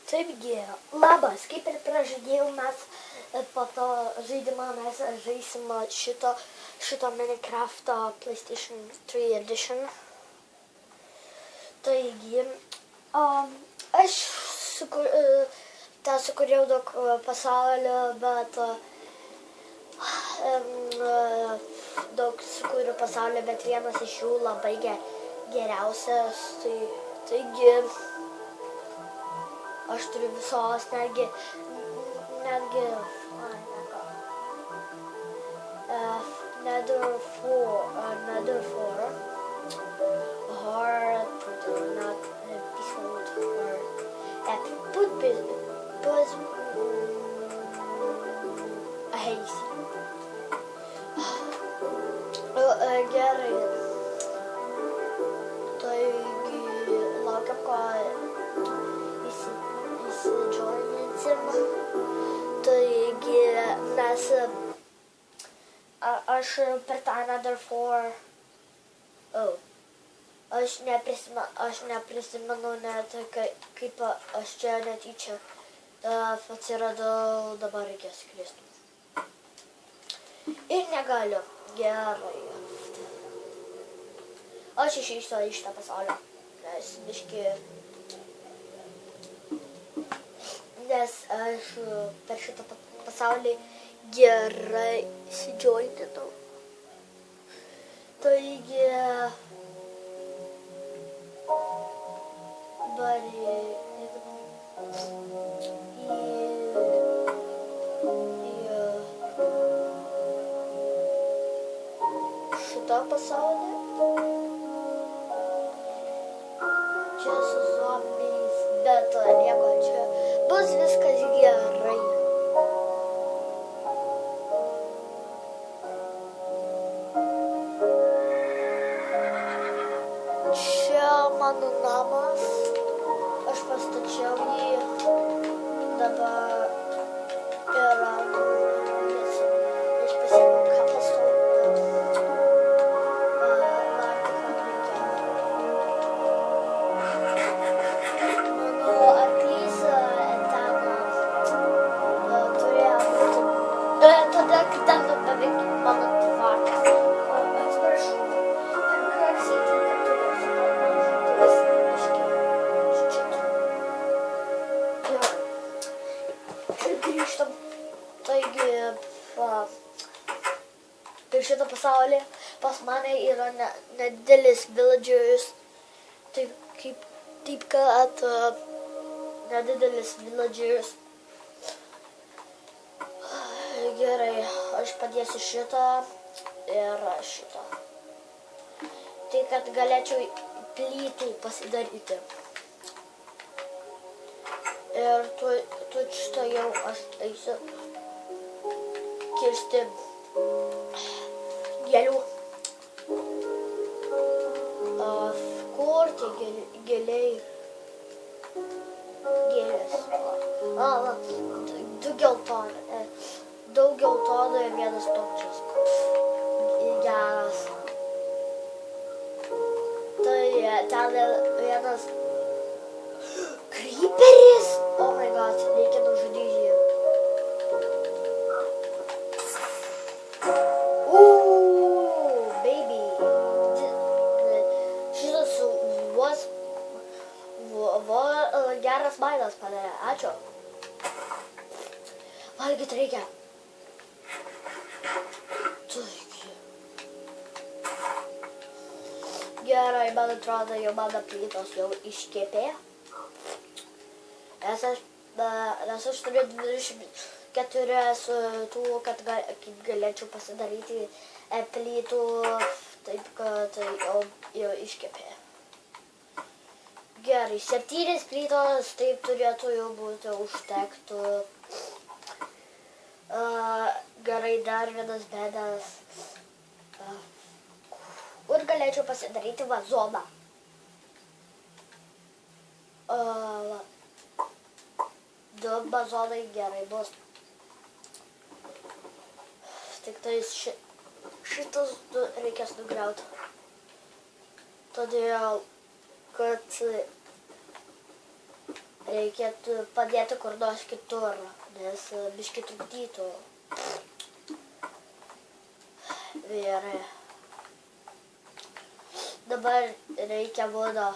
Taipgi, labas, kaip ir pražadėjau, mes po to žaidimą mes žaisim šito Minecraft'o PlayStation 3 Edition. Taigi, aš sukūriau daug pasaulio, bet vienas iš jų labai geriausias. Taigi, aš turiu visos, netgi Nether 4, hard, not episode, or put buzz, hazy. Gerai. Taigi, laukiam, kol įsidžoininsim. Taigi, aš per tą Nether 4, aš neprisimenu net, kaip aš čia netyčia atsiradau, dabar reikės kristi. Ir negaliu. Gerai. Aš išeisiu iš tą pasaulio, nes aš per šitą pasaulį gerai įsidžoininau. Taigi, šitą pasaulį. Čia su zombiais, bet nieko, čia bus viskas gerai. Čia mano namas, aš pastačiau jį, dabar yra aš pasiėmiau kapasų. Grįžtam. Taigi, per šitą pasaulį pas mane yra nedidelis villagers. Taip kad nedidelis villagers. Gerai, aš padėsiu šitą ir šitą. Tai kad galėčiau plytų pasidaryti. Ir šitą jau aš eisiu kirsti gėlių. Kur tie gėliai? Gėlės. Daug geltonų ir vienas točias. Geras. Tai ten vienas creeperis. Oh my god, reikia nužudyti jį. Baby. Šitas geras mainas padarė. Ačiū. Valgyt reikia. Gerai, man atrodo, jau mano plytos jau iškepė. Nes aš turiu 24 tų, kad galėčiau pasidaryti plytų, taip kad jau iškepė. Gerai, 7 plytos, taip turėtų jau būti užtektų. Gerai, dar vienas bėdas. Kur galėčiau pasidaryti vazoną? Du vazonai gerai bus. Tik tai šitas reikės nugriauti. Todėl, kad reikėtų padėti kur nors kitur, nes biški trukdytų. Vyrai. Dabar reikia vodo.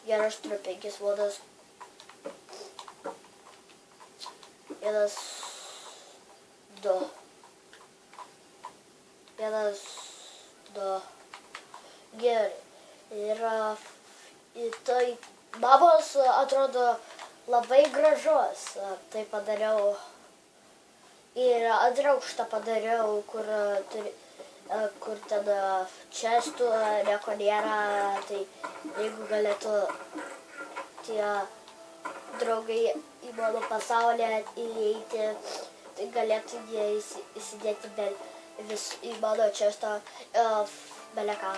Gerai, aš turiu 5 vodas. 1, 2. 1, 2. Gerai. Ir tai babos atrodo labai gražus. Tai padariau. Ir antrą aukštą padariau, kur ten čestų nieko nėra. Tai jeigu galėtų tie draugai į mano pasaulį įeiti, tai galėtų jie įsidėti į mano čestą beleką.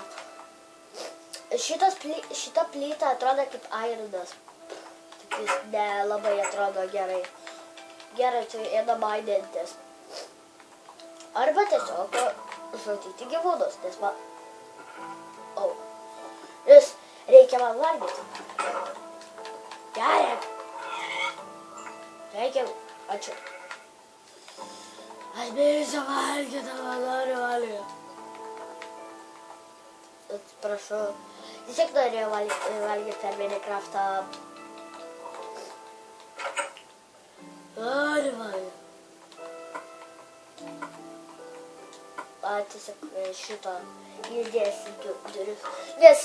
Šita plyta atrodo kaip airinas. Tik jis nelabai atrodo gerai. Gerai, tai einam mainintis. Arba tiesiog žudyti gyvūnus, nes man... Nes reikia man valgyti. Gerai. Reikia... Ačiū. Aš bijau valgyti, man noriu valgyti. Atsiprašau. Vis tiek norėjau valgyti per Minecraftą. Noriu valgyti. Tiesiog šitą įdėsi duris. Nes,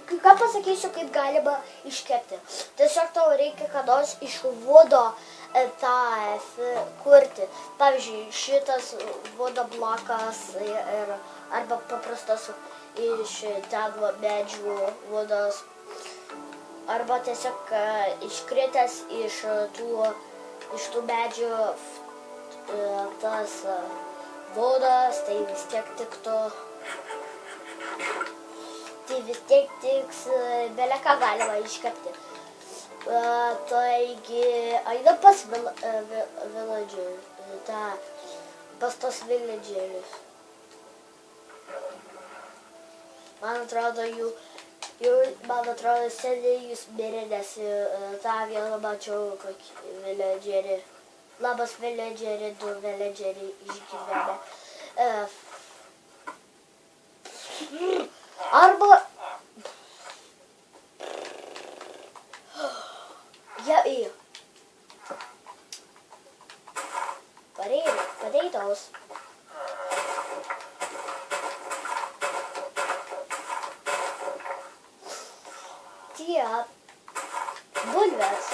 ką pasakysiu, kaip galima iškepti. Tiesiog tau reikia ką nors iš vodo tą kurti. Pavyzdžiui, šitas vodo blokas arba paprastas iš ten medžių vodos. Arba tiesiog iškritęs iš tų medžių tas vodas, tai vis tiek tiktų. Tai vis tiek tiks, beleką galima iškepti. Taigi, eina pas villagerius, pas tos villagerius. Man atrodo, seniai jūs mirė, nes tą vieną mačiau kokį villagerį. Labas villageri, 2 villageriai išgyvenę. Arba... Jie ėjo. Potatoes. Tie bulvės.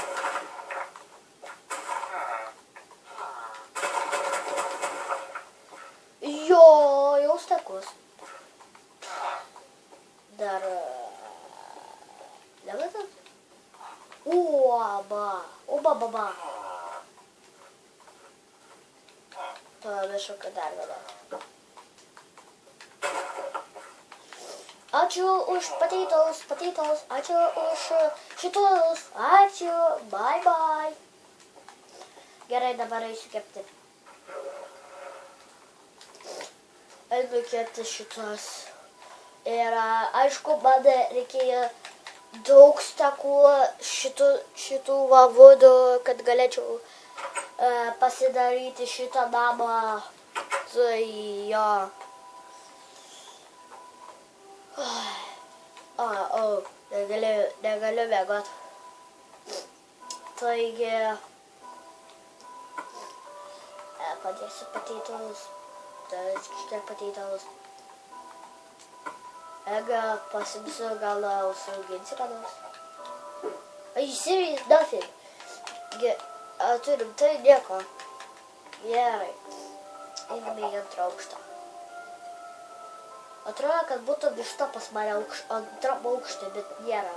Jau stekus. Dar... Nematot? Oba. Pamiršau, kad dar vieną. Ačiū už potatoes. Ačiū už šitus. Ačiū. Bye. Gerai, dabar eisiu kepti. Einu kepti šitos. Ir aišku, man reikėjo daug stakų šitų vodų, kad galėčiau pasidaryti šitą namą. Tai jo. Negaliu miegot. Taigi, padėsiu potatoes. Kažkiek potatoes. Ega, pasimsiu, gal užsiauginsi ką nors. Are you serious? Nothing. Turim, tai nieko. Gerai. Einame į antrą aukštą. Atrodo, kad būtų višta pas mane antram aukšte, bet nėra.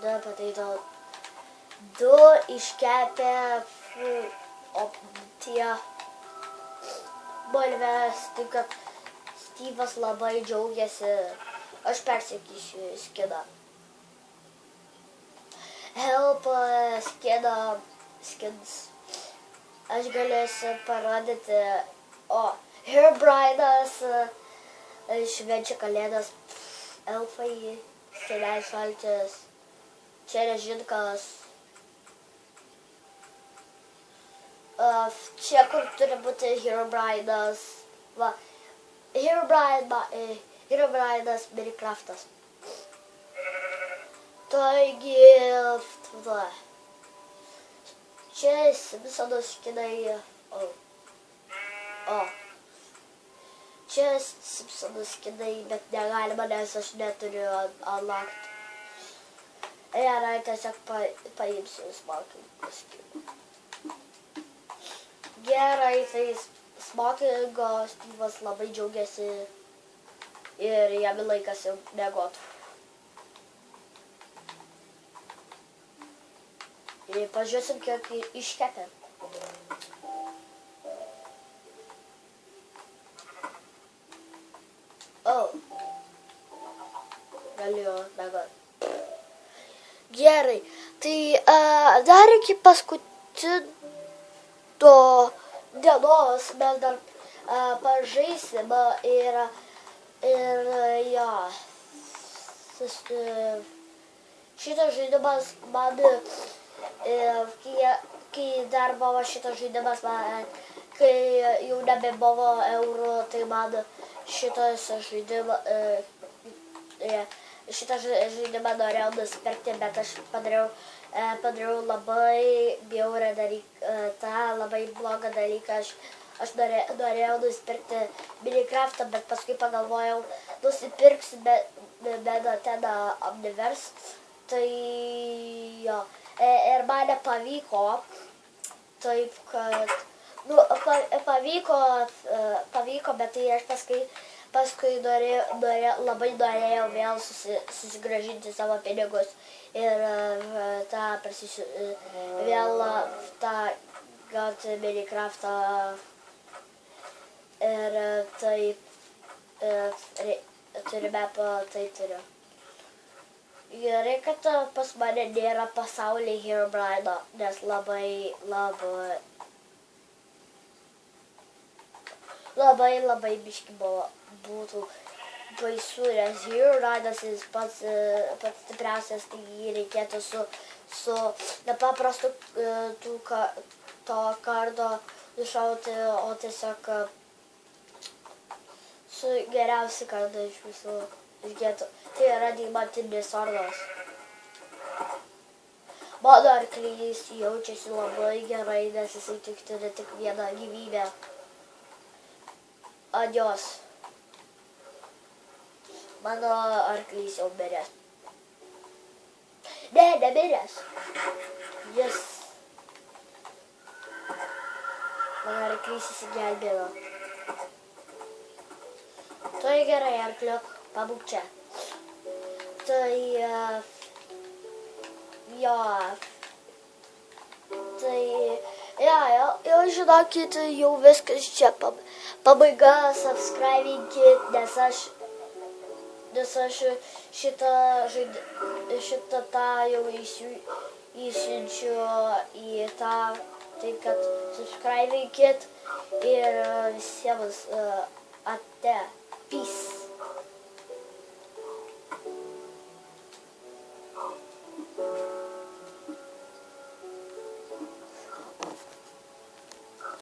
Da, potatoes. 2 iškepę, o tie bulvės, tik kad Steve'as labai džiaugiasi. Aš persakysiu skiną. Help skins. Aš galėsiu parodyti. Herobrine'as švenčia kalėdas elfai, senelis šaltis, čia Nežinkas. Čia, kur turi būti Herobrine'as. Va, Herobrine'as Minecraftas. Taigi, va. Čia Simpsonų skinai. Čia Simpsonų skinai, bet negalima, nes aš neturiu unlocked. Ir tiesiog paimsiu smokingo skinų. Gerai, tai smokingo Steve'as labai džiaugiasi ir jam laikas jau miegotų. Ir pažiūrėsim, kiek iškepė. Galiu miegot. Gerai, tai dar iki paskutinio dienos mes dar pažaisim ir šitas žaidimas man, kai dar buvo šitas žaidimas, kai jau nebebuvo eurų, tai man šitą žaidimą norėjau nusipirkti, bet aš padariau labai bjaurą dalyką, labai blogą dalyką. Aš norėjau nusipirkti Minecraftą, bet paskui pagalvojau, nusipirksiu ten Omniverse. Tai jo, ir man nepavyko, taip kad, pavyko, bet tai aš paskui labai norėjau vėl susigrąžinti savo pinigus ir vėl gauti Minecraftą ir taip turime tai turiu. Gerai, kad pas mane nėra pasaulyje Herobrine'o, nes labai biški būtų baisu, nes Herobrine'as jis pats stipriausias, tai jį reikėtų su nepaprastu to kardo nušauti, o tiesiog su geriausiu kardu iš visų reikėtų. Tai yra deimantinis sordas. Mano arklys jaučiasi labai gerai, nes jisai turi tik vieną gyvybę. Adios. Mano arklys jau miręs. Ne, nemiręs. Jis. Mano arklys įsigelbėjo. Tai gerai, arkliuk, pabūk čia. Tai, jau žinokit, jau viskas čia pabaiga, subscribinkit, nes aš šitą jau išsiunčiu į tą, tai kad subscribinkit ir visiems ate, peace.